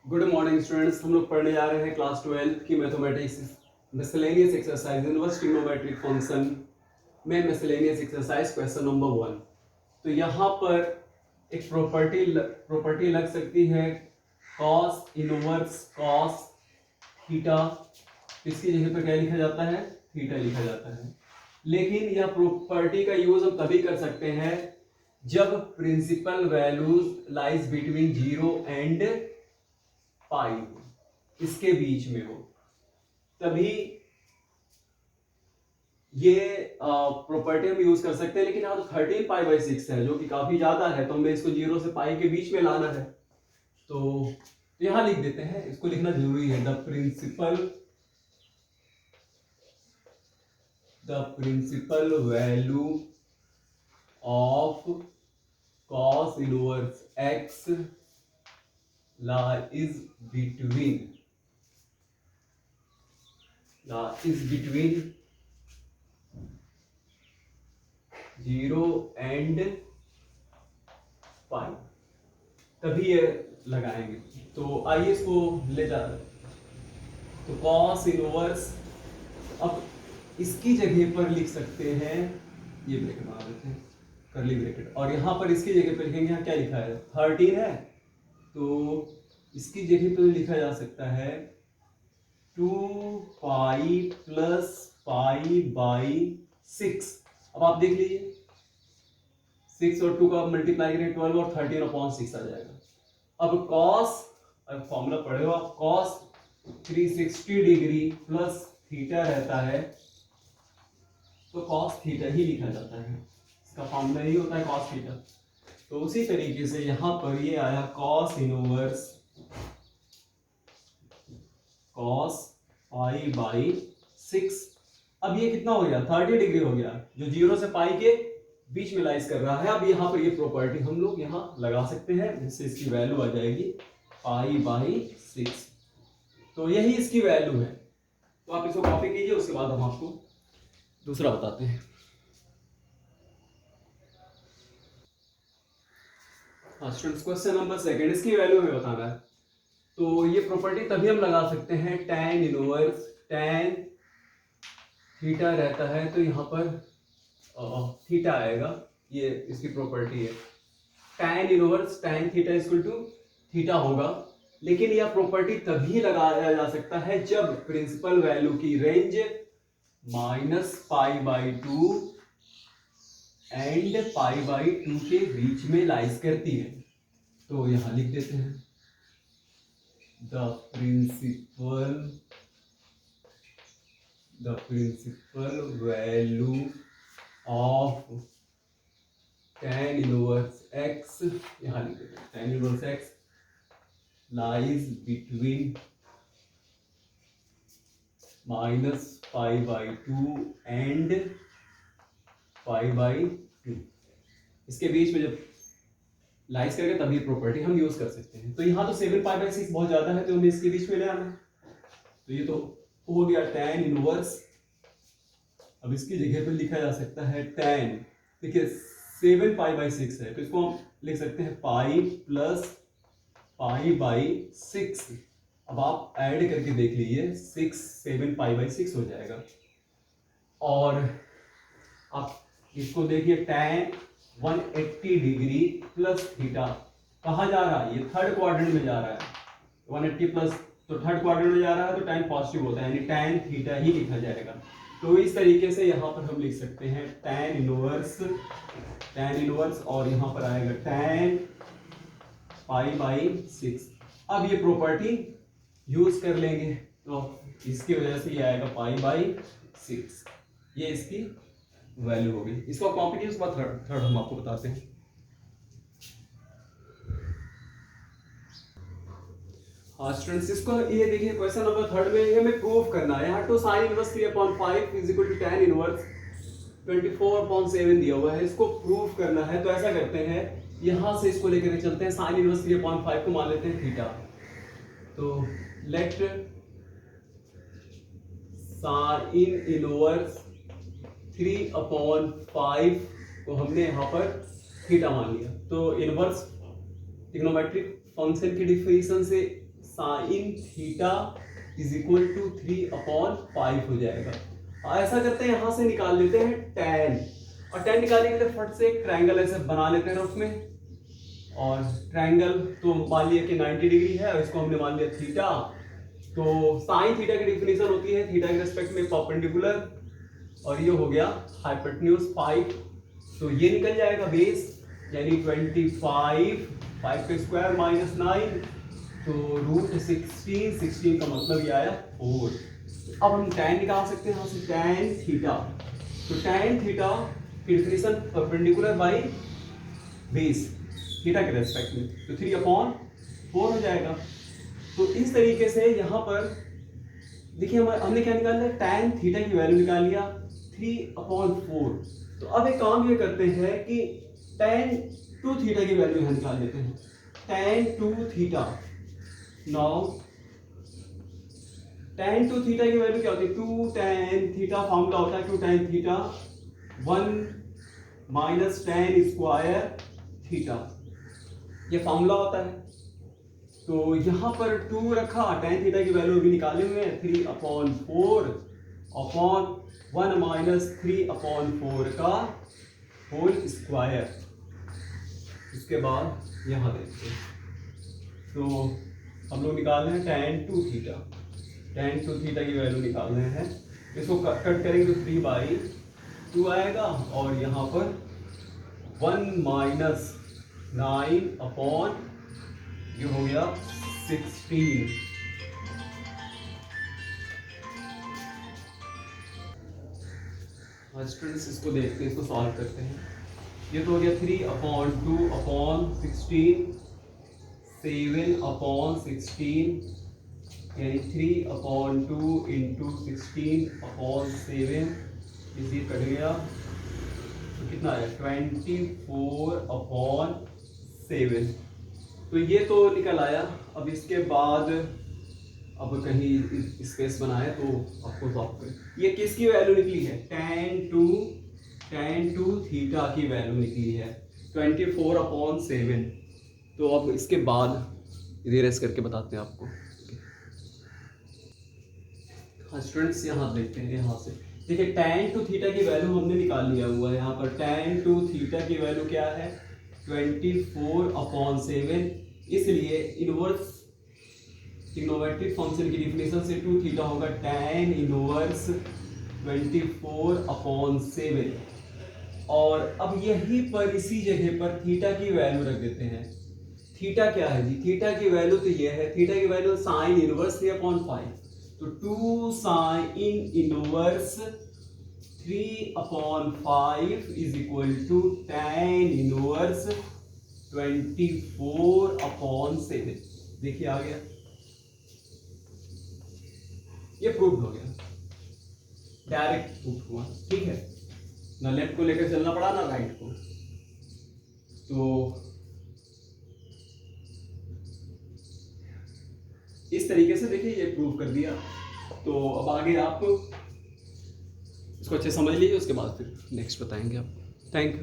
Good morning students. हम लोग पढ़ने जा रहे हैं क्लास 12 की mathematics miscellaneous exercise inverse trigonometric function में मिसलेनियस एक्सरसाइज क्वेश्चन नंबर 1। तो यहाँ पर एक प्रॉपर्टी लग सकती है कॉस इनवर्स कॉस थीटा। इसकी जगह पर क्या लिखा जाता है? थीटा लिखा जाता है। लेकिन यह प्रॉपर्टी का यूज हम तभी कर सकते हैं जब principal values lies between 0 and pi, इसके बीच में हो, तभी ये प्रॉपर्टी हम यूज कर सकते हैं। लेकिन यहाँ तो 13 पाई बाई 6 है जो कि काफी ज्यादा है, तो हमें इसको 0 से पाई के बीच में लाना है। तो यहां लिख देते हैं, इसको लिखना जरूरी है। The principal value of cos inverse x lies between 0 and pi, तभी ये लगाएंगे। तो आइए इसको ले जाते हैं। तो cos इनवर्स, अब इसकी जगह पर लिख सकते हैं, ये ब्रैकेट बना देते हैं, करली ब्रैकेट, और यहां पर इसकी जगह पर लिखेंगे। यहाँ क्या लिखा है? 13 है, तो इसकी जगह पर लिखा जा सकता है 2 पाई प्लस पाई बाई 6। अब आप देख लीजिए, 6 और 2 का मल्टीप्लाई करें 12 और 13/6 आ जाएगा। अब cos, अब फॉर्मूला पढ़े हो आप, cos 360 डिग्री प्लस थीटा रहता है, तो cos थीटा ही लिखा जाता है। इसका फॉर्मूला ही होता है cos थीटा। तो उसी तरीके से यहां पर ये आया cos inverse cos pi by 6। अब ये कितना हो गया? 30 डिग्री हो गया, जो 0 से पाई के बीच में लाइज कर रहा है। अब यहाँ पर ये प्रॉपर्टी हम लोग यहाँ लगा सकते हैं, जिससे इसकी वैल्यू आ जाएगी पाई बाई 6। तो यही इसकी वैल्यू है। तो आप इसको कॉपी कीजिए, उसके बाद हम आपको दूसरा बताते हैं। स्टूडेंट्स, क्वेश्चन नंबर 2, इसकी वैल्यू हमें बताना है। तो ये प्रॉपर्टी तभी हम लगा सकते हैं, tan इनवर्स tan थीटा रहता है, तो यहाँ पर थीटा आएगा। ये इसकी प्रॉपर्टी है, tan inverse tan theta equal to theta होगा। लेकिन यह प्रॉपर्टी तभी लगाया जा सकता है जब प्रिंसिपल वैल्यू की रेंज -π/2 एंड π/2 के बीच में लाइज करती है। तो यहां लिख देते हैं, the principal value of tan inverse x, यहां लिख देते हैं tan inverse x lies between -π/2 and π/2, इसके बीच में जब लाइज करेंगे तभी प्रॉपर्टी हम यूज कर सकते हैं। तो यहाँ तो 7π/6 बहुत ज्यादा है, तो हमें इसके बीच में ले आना है। तो ये तो हो गया tan इनवर्स। अब इसकी जगह पर लिखा जा सकता है tan, देखिए 7π/6 है, तो इसको हम लिख सकते हैं पाई प्लस π/6। अब आप ऐड करके देख लीजिए, 7π/6 हो जाएगा। और आप इसको देखिए, tan 180 डिग्री प्लस थीटा कहाँ जा रहा है? ये थर्ड क्वाड्रेंट में जा रहा है। 180 प्लस, तो थर्ड क्वाड्रेंट में जा रहा है, तो tan पॉजिटिव होता है, यानी tan थीटा ही लिखा जाएगा। तो इस तरीके से यहाँ पर हम लिख सकते हैं tan इनवर्स और यहाँ पर आएगा tan π/6। अब ये प्रॉपर्टी यूज कर लेंगे, तो इसकी वजह से ये आएगा π/6। ये इसकी वैल्यू होगी। इसको कॉपी कीजिए, उसके बाद थर्ड हम आपको बताते हैं। हाँ स्टूडेंट्स, इसको ये देखिए, क्वेश्चन नंबर 3 में ये हमें प्रूव करना है। यहाँ 2 sin inverse 3/5 is equal to tan inverse 24/7 दिया हुआ है, इसको प्रूव करना है। तो ऐसा करते हैं, यहां से इसको लेकर चलते हैं, sin इनवर्स 3/5 को मान लेते हैं थीटा। तो लेट sin इनवर्स 3/5 को हमने यहाँ पर थीटा मान लिया। तो इनवर्स ट्रिग्नोमेट्रिक फंक्शन की डिफिनेशन से sine theta is equal to 3/5 हो जाएगा। ऐसा करते हैं, यहां से निकाल लेते हैं tan, और tan निकालने के लिए फट से एक ट्रायंगल ऐसे बना लेते हैं रफ में। और ट्रायंगल तो मान लिया कि 90 डिग्री है, और इसको हमने मान लिया थीटा। तो साइन थीटा की डिफिनेशन होती है थीटा के रिस्पेक्ट में परपेंडिकुलर, और ये हो गया हाइपोटेन्यूज 5। तो ये निकल जाएगा बेस, यानी 25, 5 का स्क्वायर माइनस 9, तो √16, 16 का मतलब ये आया 4। अब हम tan निकाल सकते हैं यहाँ से, tan थीटा। तो tan थीटा की definition perpendicular by base theta के रेस्पेक्ट में, तो 3/4 हो जाएगा। तो इस तरीके से यहाँ पर देखिए हमने क्या निकाल लिया, tan थीटा की वैल्यू निकाल लिया 3/4। तो अब एक काम ये करते हैं कि tan 2 थीटा की वैल्यू यहाँ निकाल लेते हैं, tan 2 theta. Now tan 2 theta की वैल्यू क्या होती है, 2 tan थीटा, फॉर्मूला होता है 2 tan theta 1 minus tan square theta, ये फॉर्मूला होता है। तो यहाँ पर 2 रखा, tan थीटा की वैल्यू भी निकाले हुए हैं 3/4 अपॉन 1 माइनस 3/4 का होल स्क्वायर। इसके बाद यहाँ देखते हैं, तो हम लोग निकाल रहे हैं tan 2 थीटा, tan 2 थीटा की वैल्यू निकाल रहे हैं। इसको कट करेंगे तो 3/2 आएगा, और यहाँ पर 1 माइनस 9 अपॉन ये हो गया 16। स्टूडेंट्स इसको देखते हैं, इसको सॉल्व करते हैं। ये तो हो गया 3/2 अपॉन 16, 7/16, यानी 3/2 इंटू 16/7, इसी कट गया तो कितना है 24/7। तो ये तो निकल आया। अब इसके बाद अब कहीं स्पेस बनाए तो आपको सॉल्व करें। ये किसकी वैल्यू निकली है, tan 2 थीटा की वैल्यू निकली है 24/7। तो अब इसके बाद इरेज करके बताते हैं आपको। हाँ स्टूडेंट्स यहाँ देखते हैं, यहाँ से देखिए tan 2 थीटा की वैल्यू हमने निकाल लिया हुआ है। यहाँ पर tan 2 थीटा की वैल्यू क्या है 24/7, इसलिए इनवर्स ट्रिग्नोमेट्रिक फंक्शन की डिफिनेशन से 2 थीटा होगा tan इनवर्स 24/7। और अब यहीं पर इसी जगह पर थीटा की वैल्यू रख देते हैं। थीटा क्या है जी, थीटा की वैल्यू तो ये है, थीटा की वैल्यू साइन इनवर्स 3/5, तो 2 sine inverse 3/5 is equal to tan inverse 24/7। देखिए आ गया, ये प्रूव हो गया, डायरेक्ट प्रूव हुआ। ठीक है, ना लेफ्ट को लेकर चलना पड़ा ना राइट को। तो इस तरीके से देखिए ये प्रूव कर दिया। तो अब आगे आप इसको अच्छे समझ लीजिए, उसके बाद फिर नेक्स्ट बताएंगे आप। Thank you.